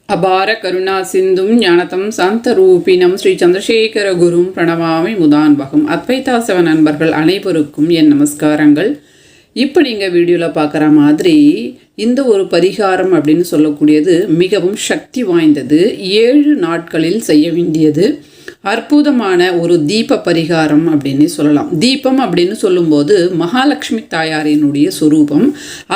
அபார கருணா சிந்தும் ஞானதம் சாந்தரூபிணம் ஸ்ரீ சந்திரசேகர குரும் பிரணவாமி முதான்பகம். அத்வைதாசவ நண்பர்கள் அனைவருக்கும் என் நமஸ்காரங்கள். இப்போ நீங்கள் வீடியோவில் பார்க்குற மாதிரி இந்த ஒரு பரிகாரம் அப்படின்னு சொல்லக்கூடியது மிகவும் சக்தி வாய்ந்தது. 7 நாட்களில் செய்ய வேண்டியது அற்புதமான ஒரு தீப பரிகாரம் அப்படின்னு சொல்லலாம். தீபம் அப்படின்னு சொல்லும்போது மகாலட்சுமி தாயாரினுடைய சொரூபம்.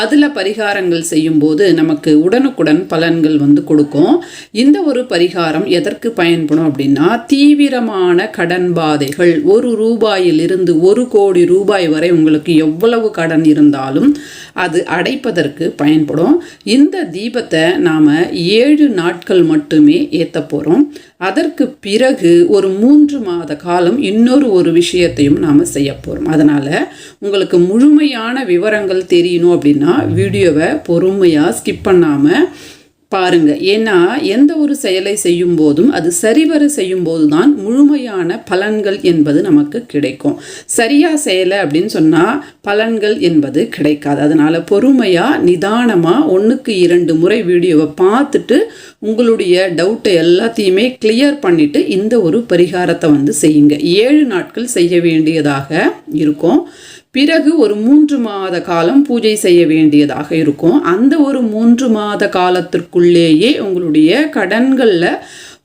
அதில் பரிகாரங்கள் செய்யும்போது நமக்கு உடனுக்குடன் பலன்கள் கொடுக்கும். இந்த ஒரு பரிகாரம் எதற்கு பயன்படும் அப்படின்னா, தீவிரமான கடன் பாதைகள், 1 ரூபாயிலிருந்து 1 கோடி ரூபாய் வரை உங்களுக்கு எவ்வளவு கடன் இருந்தாலும் அது அடைப்பதற்கு பயன்படும். இந்த தீபத்தை நாம் 7 நாட்கள் மட்டுமே ஏற்ற போகிறோம். அதற்கு பிறகு ஒரு 3 மாத காலம் இன்னொரு விஷயத்தையும் நாம் செய்ய போகிறோம். அதனால் உங்களுக்கு முழுமையான விவரங்கள் தெரியணும் அப்படின்னா வீடியோவை பொறுமையாக ஸ்கிப் பண்ணாமல் பாருங்கள். ஏன்னா எந்த ஒரு செயலை செய்யும் போதும் அது சரிவர செய்யும் போது தான் முழுமையான பலன்கள் என்பது நமக்கு கிடைக்கும். சரியாக செய்யலை அப்படின்னு சொன்னால் பலன்கள் என்பது கிடைக்காது. அதனால் பொறுமையாக நிதானமாக 1க்கு 2 முறை வீடியோவை பார்த்துட்டு உங்களுடைய டவுட்டை எல்லாத்தையுமே கிளியர் பண்ணிவிட்டு இந்த ஒரு பரிகாரத்தை செய்யுங்க. 7 நாட்கள் செய்ய வேண்டியதாக இருக்கும். பிறகு ஒரு 3 மாத காலம் பூஜை செய்ய வேண்டியதாக இருக்கும். அந்த ஒரு 3 மாத காலத்திற்குள்ளேயே உங்களுடைய கடன்களில்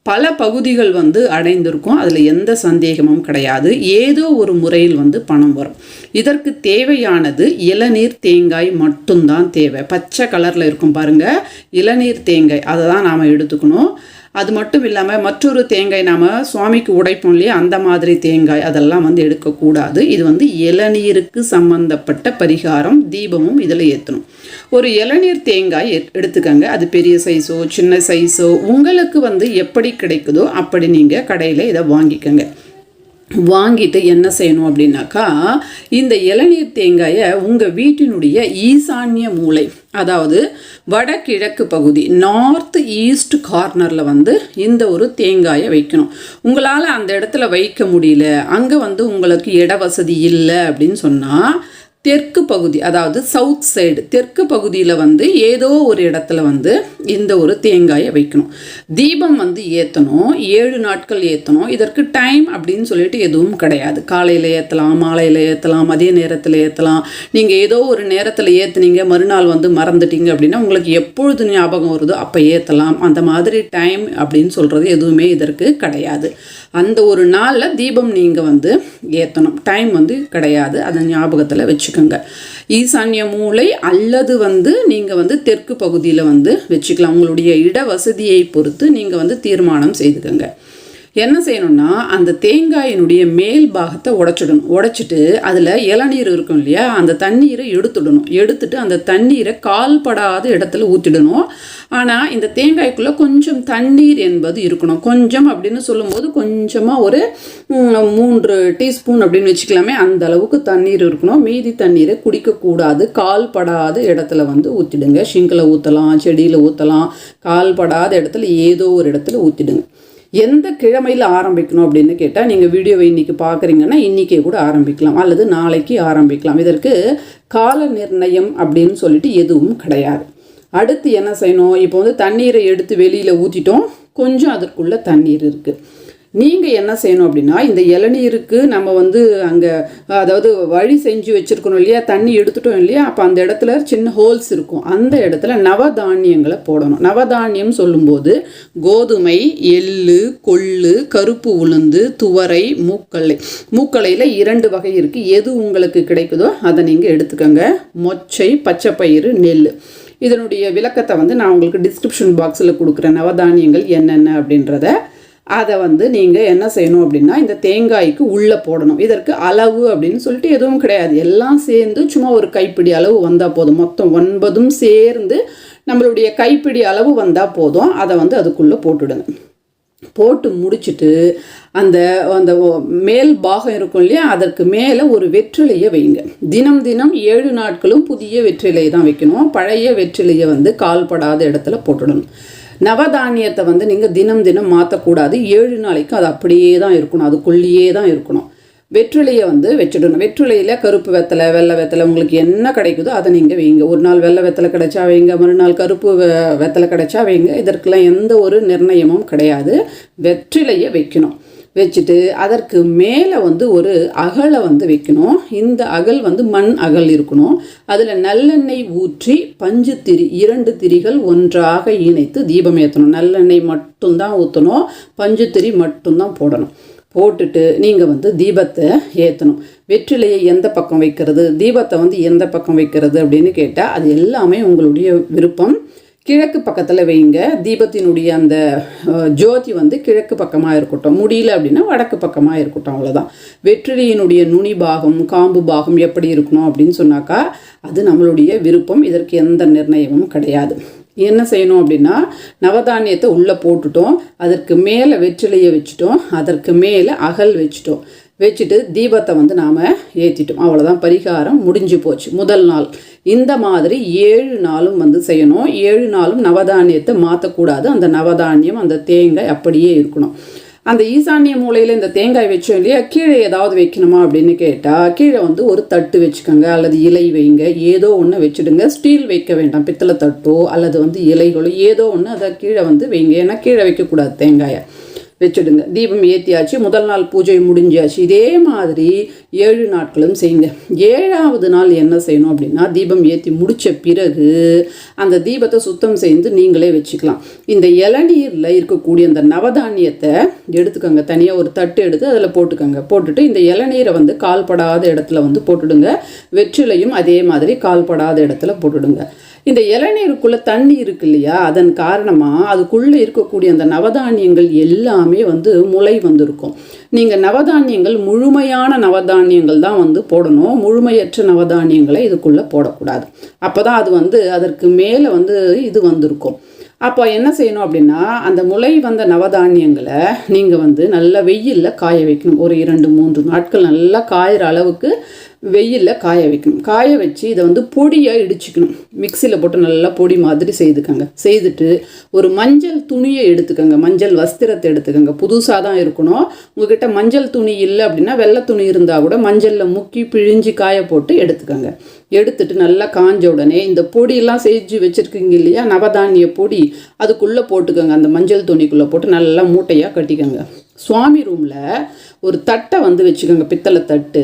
பல பகுதிகள் அடைந்திருக்கும். அதில் எந்த சந்தேகமும் கிடையாது. ஏதோ ஒரு முறையில் பணம் வரும். இதற்கு தேவையானது இளநீர் தேங்காய் மட்டும்தான் தேவை. பச்சை கலரில் இருக்கும் பாருங்கள், இளநீர் தேங்காய், அதை தான் நாம் எடுத்துக்கணும். அது மட்டும் இல்லாமல் மற்றொரு தேங்காய் நாம் சுவாமிக்கு உடைப்போம் இல்லையா, அந்த மாதிரி தேங்காய் அதெல்லாம் எடுக்கக்கூடாது. இது இளநீருக்கு சம்பந்தப்பட்ட பரிகாரம். தீபமும் இதில் ஏற்றணும். ஒரு இளநீர் தேங்காய் எடுத்துக்கங்க. அது பெரிய சைஸோ சின்ன சைஸோ உங்களுக்கு எப்படி கிடைக்குதோ அப்படி நீங்கள் கடையில் இதை வாங்கிக்கோங்க. வாங்கிட்டு என்ன செய்யணும் அப்படின்னாக்கா, இந்த இளநீர் தேங்காயை உங்கள் வீட்டினுடைய ஈசான்ய மூலை, அதாவது வடகிழக்கு பகுதி, நார்த் ஈஸ்ட் கார்னரில் இந்த ஒரு தேங்காயை வைக்கணும். உங்களால் அந்த இடத்துல வைக்க முடியல, அங்கே உங்களுக்கு இட வசதி இல்லை அப்படின்னு சொன்னால் தெற்கு பகுதி, அதாவது சவுத் சைடு தெற்கு பகுதியில் ஏதோ ஒரு இடத்துல இந்த ஒரு தேங்காயை வைக்கணும். தீபம் ஏற்றணும். 7 நாட்கள் ஏற்றணும். இதற்கு டைம் அப்படின்னு சொல்லிட்டு எதுவும் கிடையாது. காலையில் ஏற்றலாம், மாலையில் ஏற்றலாம், மதிய நேரத்தில் ஏற்றலாம். நீங்கள் ஏதோ ஒரு நேரத்தில் ஏற்றுனீங்க, மறுநாள் மறந்துட்டீங்க அப்படின்னா உங்களுக்கு எப்பொழுது ஞாபகம் வருதோ அப்போ ஏற்றலாம். அந்த மாதிரி டைம் அப்படின்னு சொல்கிறது எதுவுமே இதற்கு கிடையாது. அந்த ஒரு நாளில் தீபம் நீங்கள் ஏற்றணும். டைம் கிடையாது. அதை ஞாபகத்தில் வச்சுக்கோங்க. ஈசான்ய மூலை அல்லது நீங்கள் தெற்கு பகுதியில் வச்சுக்கலாம். உங்களுடைய இட வசதியை பொறுத்து நீங்கள் தீர்மானம் செய்துக்கோங்க. என்ன செய்யணும்னா, அந்த தேங்காயினுடைய மேல் பாகத்தை உடைச்சிட்டு அதில் இளநீர் இருக்கும் இல்லையா, அந்த தண்ணீரை எடுத்துட்டு அந்த தண்ணீரை கால்படாத இடத்துல ஊற்றிடணும். ஆனால் இந்த தேங்காய்க்குள்ளே கொஞ்சம் தண்ணீர் என்பது இருக்கணும். கொஞ்சம் அப்படின்னு சொல்லும்போது கொஞ்சமாக ஒரு 3 டீஸ்பூன் அப்படின்னு வச்சுக்கலாமே, அந்த அளவுக்கு தண்ணீர் இருக்கணும். மீதி தண்ணீரை குடிக்கக்கூடாது. கால்படாத இடத்துல ஊற்றிடுங்க. ஷிங்கில் ஊற்றலாம், செடியில் ஊற்றலாம். கால்படாத இடத்துல ஏதோ ஒரு இடத்துல ஊற்றிடுங்க. எந்த கிழமையில் ஆரம்பிக்கணும் அப்படின்னு கேட்டால், நீங்கள் வீடியோவை இன்றைக்கி பார்க்குறீங்கன்னா இன்றைக்கே கூட ஆரம்பிக்கலாம், அல்லது நாளைக்கு ஆரம்பிக்கலாம். இதற்கு கால நிர்ணயம் அப்படின்னு சொல்லிட்டு எதுவும் கிடையாது. அடுத்து என்ன செய்யணும், இப்போ தண்ணீரை எடுத்து வெளியில் ஊற்றிட்டோம். கொஞ்சம் அதற்குள்ளே தண்ணீர் இருக்குது. நீங்கள் என்ன செய்யணும் அப்படின்னா, இந்த இளநீருக்கு நம்ம அங்கே அதாவது வழி செஞ்சு வச்சுருக்கணும் இல்லையா, தண்ணி எடுத்துட்டோம் இல்லையா, அப்போ அந்த இடத்துல சின்ன ஹோல்ஸ் இருக்கும். அந்த இடத்துல நவதானியங்களை போடணும். நவதானியம் சொல்லும்போது கோதுமை, எள்ளு, கொள்ளு, கருப்பு உளுந்து, துவரை, மூக்களையில் 2 வகை இருக்குது. எது உங்களுக்கு கிடைக்குதோ அதை நீங்கள் எடுத்துக்கோங்க. மொச்சை, பச்சைப்பயிறு, நெல். இதனுடைய விளக்கத்தை நான் உங்களுக்கு டிஸ்கிரிப்ஷன் பாக்ஸில் கொடுக்குறேன். நவதானியங்கள் என்னென்ன அப்படின்றத அதை நீங்கள் என்ன செய்யணும் அப்படின்னா, இந்த தேங்காய்க்கு உள்ளே போடணும். இதற்கு அளவு அப்படின்னு சொல்லிட்டு எதுவும் கிடையாது. எல்லாம் சேர்ந்து சும்மா ஒரு கைப்பிடி அளவு வந்தால் போதும். மொத்தம் 9ம் சேர்ந்து நம்மளுடைய கைப்பிடி அளவு வந்தால் போதும். அதை அதுக்குள்ளே போட்டுடுங்க. போட்டு முடிச்சுட்டு அந்த அந்த மேல் பாகம் இருக்கும் இல்லையா, அதற்கு மேலே ஒரு வெற்றிலையை வைங்க. தினம் 7 நாட்களும் புதிய வெற்றிலையை தான் வைக்கணும். பழைய வெற்றிலையை கால்படாத இடத்துல போட்டுடணும். நவதானியத்தை நீங்கள் தினம் மாற்றக்கூடாது. 7 நாளைக்கு அது அப்படியே தான் இருக்கணும். அதுக்குள்ளேயே தான் இருக்கணும். வெற்றிலையை வந்து வச்சிடணும். வெற்றிலையில் கருப்பு வெத்தலை, வெள்ளை வெத்தலை உங்களுக்கு என்ன கிடைக்குதோ அதை நீங்கள் வைங்க. ஒரு நாள் வெள்ளை வெத்தலை கிடைச்சா வைங்க, மறுநாள் கருப்பு வெத்தலை கிடைச்சா வைங்க. இதற்கெல்லாம் எந்த ஒரு நிர்ணயமும் கிடையாது. வெற்றிலையை வைக்கணும். வச்சுட்டு அதற்கு மேலே வந்து ஒரு அகலை வந்து வைக்கணும். இந்த அகல் வந்து மண் அகல் இருக்கணும். அதில் நல்லெண்ணெய் ஊற்றி பஞ்சு திரி 2 திரிகள் ஒன்றாக இணைத்து தீபம் ஏற்றணும். நல்லெண்ணெய் மட்டும்தான் ஊற்றணும், பஞ்சு திரி மட்டும்தான் போடணும். போட்டுட்டு நீங்கள் வந்து தீபத்தை ஏற்றணும். வெற்றிலையை எந்த பக்கம் வைக்கிறது, தீபத்தை வந்து எந்த பக்கம் வைக்கிறது அப்படின்னு கேட்டால் அது எல்லாமே உங்களுடைய விருப்பம். கிழக்கு பக்கத்தில் வைங்க. தீபத்தினுடைய அந்த ஜோதி வந்து கிழக்கு பக்கமாக இருக்கட்டும். முடியல அப்படின்னா வடக்கு பக்கமாக இருக்கட்டும், அவ்வளோதான். வெற்றிலையினுடைய நுனி பாகம், காம்பு பாகம் எப்படி இருக்கணும் அப்படின்னு சொன்னாக்கா அது நம்மளுடைய விருப்பம். இதற்கு எந்த நிர்ணயமும் கிடையாது. என்ன செய்யணும் அப்படின்னா, நவதானியத்தை உள்ளே போட்டுட்டோம், அதற்கு மேலே வெற்றிலையை வச்சுட்டோம், அதற்கு மேலே அகல் வச்சுட்டோம். வச்சுட்டு தீபத்தை வந்து நாம் ஏற்றிட்டோம். அவ்வளோதான், பரிகாரம் முடிஞ்சு போச்சு. முதல் நாள் இந்த மாதிரி 7 நாளும் வந்து செய்யணும். 7 நாளும் நவதானியத்தை மாற்றக்கூடாது. அந்த நவதானியம், அந்த தேங்காய் அப்படியே இருக்கணும். அந்த ஈசானிய மூலையில் இந்த தேங்காய் வச்சோம் இல்லையா, கீழே ஏதாவது வைக்கணுமா அப்படின்னு கேட்டால் கீழே வந்து ஒரு தட்டு வச்சுக்கோங்க, அல்லது இலை வைங்க, ஏதோ ஒன்று வச்சுடுங்க. ஸ்டீல் வைக்க வேண்டாம், பித்தளை தட்டோ அல்லது வந்து இலைகளோ ஏதோ ஒன்று அதை கீழே வந்து வைங்க. ஏன்னா கீழே வைக்கக்கூடாது, தேங்காயை வச்சுடுங்க. தீபம் ஏற்றியாச்சு, முதல் நாள் பூஜை முடிஞ்சாச்சு. இதே மாதிரி 7 நாட்களும் செய்யுங்க. 7ஆவது நாள் என்ன செய்யணும் அப்படின்னா, தீபம் ஏற்றி முடித்த பிறகு அந்த தீபத்தை சுத்தம் செய்து நீங்களே வச்சுக்கலாம். இந்த இளநீரில் இருக்கக்கூடிய அந்த நவதானியத்தை எடுத்துக்கோங்க, தனியாக ஒரு தட்டு எடுத்து அதில் போட்டுக்கோங்க. போட்டுட்டு இந்த இளநீரை வந்து கால்படாத இடத்துல வந்து போட்டுடுங்க. வெற்றிலையும் அதே மாதிரி கால்படாத இடத்துல போட்டுடுங்க. இந்த இளநீருக்குள்ளே தண்ணி இருக்கு இல்லையா, அதன் காரணமாக அதுக்குள்ளே இருக்கக்கூடிய அந்த நவதானியங்கள் எல்லாமே வந்து முளை வந்திருக்கும். நீங்கள் நவதானியங்கள் முழுமையான நவதானியங்கள் தான் வந்து போடணும். முழுமையற்ற நவதானியங்களை இதுக்குள்ளே போடக்கூடாது. அப்போ தான் அது வந்து அதற்கு மேலே வந்து இது வந்திருக்கும். அப்போ என்ன செய்யணும் அப்படின்னா, அந்த முளை வந்த நவதானியங்களை நீங்கள் வந்து நல்லா வெயிலில் காய வைக்கணும். ஒரு 2-3 நாட்கள் நல்லா காயிற அளவுக்கு வெயிலில் காய வைக்கணும். காய வச்சு இதை வந்து பொடியாக இடிச்சுக்கணும். மிக்சியில் போட்டு நல்லா பொடி மாதிரி செய்துக்கோங்க. செய்துட்டு ஒரு மஞ்சள் துணியை எடுத்துக்கோங்க, மஞ்சள் வஸ்திரத்தை எடுத்துக்கோங்க. புதுசாக தான் இருக்கணும். உங்ககிட்ட மஞ்சள் துணி இல்லை அப்படின்னா வெள்ளை துணி இருந்தால் கூட மஞ்சளில் முக்கி பிழிஞ்சு காய போட்டு எடுத்துக்கோங்க. எடுத்துட்டு நல்லா காஞ்ச உடனே இந்த பொடியெல்லாம் செஞ்சு வச்சுருக்கீங்க இல்லையா, நவதானிய பொடி, அதுக்குள்ளே போட்டுக்கோங்க. அந்த மஞ்சள் துணிக்குள்ளே போட்டு நல்லா மூட்டையாக கட்டிக்கோங்க. சுவாமி ரூமில் ஒரு தட்டை வந்து வச்சுக்கோங்க, பித்தளை தட்டு.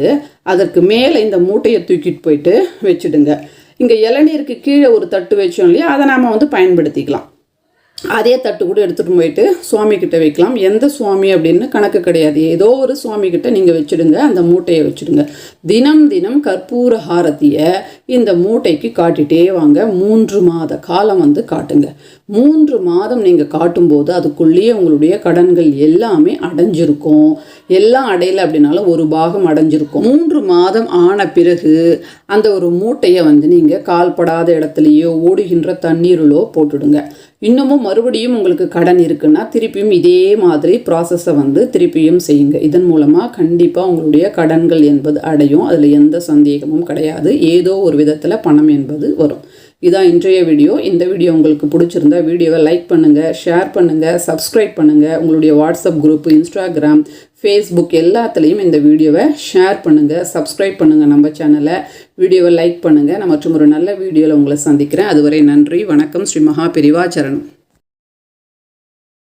அதற்கு மேலே இந்த மூட்டையை தூக்கிட்டு போயிட்டு வச்சுடுங்க. இங்கே இளநீருக்கு கீழே ஒரு தட்டு வச்சோம் இல்லையா, அதை நாம் வந்து பயன்படுத்திக்கலாம். அதே தட்டு கூட எடுத்துகிட்டு போயிட்டு சுவாமிக்கிட்ட வைக்கலாம். எந்த சுவாமி அப்படின்னு கணக்கு கிடையாது, ஏதோ ஒரு சுவாமிக்கிட்ட நீங்கள் வச்சுடுங்க. அந்த மூட்டையை வச்சுடுங்க. தினம் தினம் கற்பூர ஹாரத்தியை இந்த மூட்டைக்கு காட்டிகிட்டே வாங்க. 3 மாத காலம் வந்து காட்டுங்க. 3 மாதம் நீங்கள் காட்டும்போது அதுக்குள்ளேயே உங்களுடைய கடன்கள் எல்லாமே அடைஞ்சிருக்கும். எல்லாம் அடையலை அப்படின்னாலும் ஒரு பாகம் அடைஞ்சிருக்கும். 3 மாதம் ஆன பிறகு அந்த ஒரு மூட்டையை வந்து நீங்கள் கால்படாத இடத்துலையோ ஓடுகின்ற தண்ணீரிலோ போட்டுடுங்க. இன்னமும் மறுபடியும் உங்களுக்கு கடன் இருக்குன்னா திருப்பியும் இதே மாதிரி ப்ராசஸை வந்து திருப்பியும் செய்யுங்க. இதன் மூலமாக கண்டிப்பாக உங்களுடைய கடன்கள் என்பது அடையும். அதில் எந்த சந்தேகமும் கிடையாது. ஏதோ ஒரு விதத்தில் பணம் என்பது வரும். இதான் இன்றைய வீடியோ. இந்த வீடியோ உங்களுக்கு பிடிச்சிருந்தா வீடியோவை லைக் பண்ணுங்கள், ஷேர் பண்ணுங்கள், சப்ஸ்கிரைப் பண்ணுங்கள். உங்களுடைய வாட்ஸ்அப் குரூப், இன்ஸ்டாகிராம், ஃபேஸ்புக் எல்லாத்துலேயும் இந்த வீடியோவை ஷேர் பண்ணுங்கள், சப்ஸ்கிரைப் பண்ணுங்கள் நம்ம சேனலை, வீடியோவை லைக் பண்ணுங்கள். நான் மற்றும் ஒரு நல்ல வீடியோவில் உங்களை சந்திக்கிறேன். அதுவரை நன்றி, வணக்கம். ஸ்ரீ மகா பெரிவா சரணம்.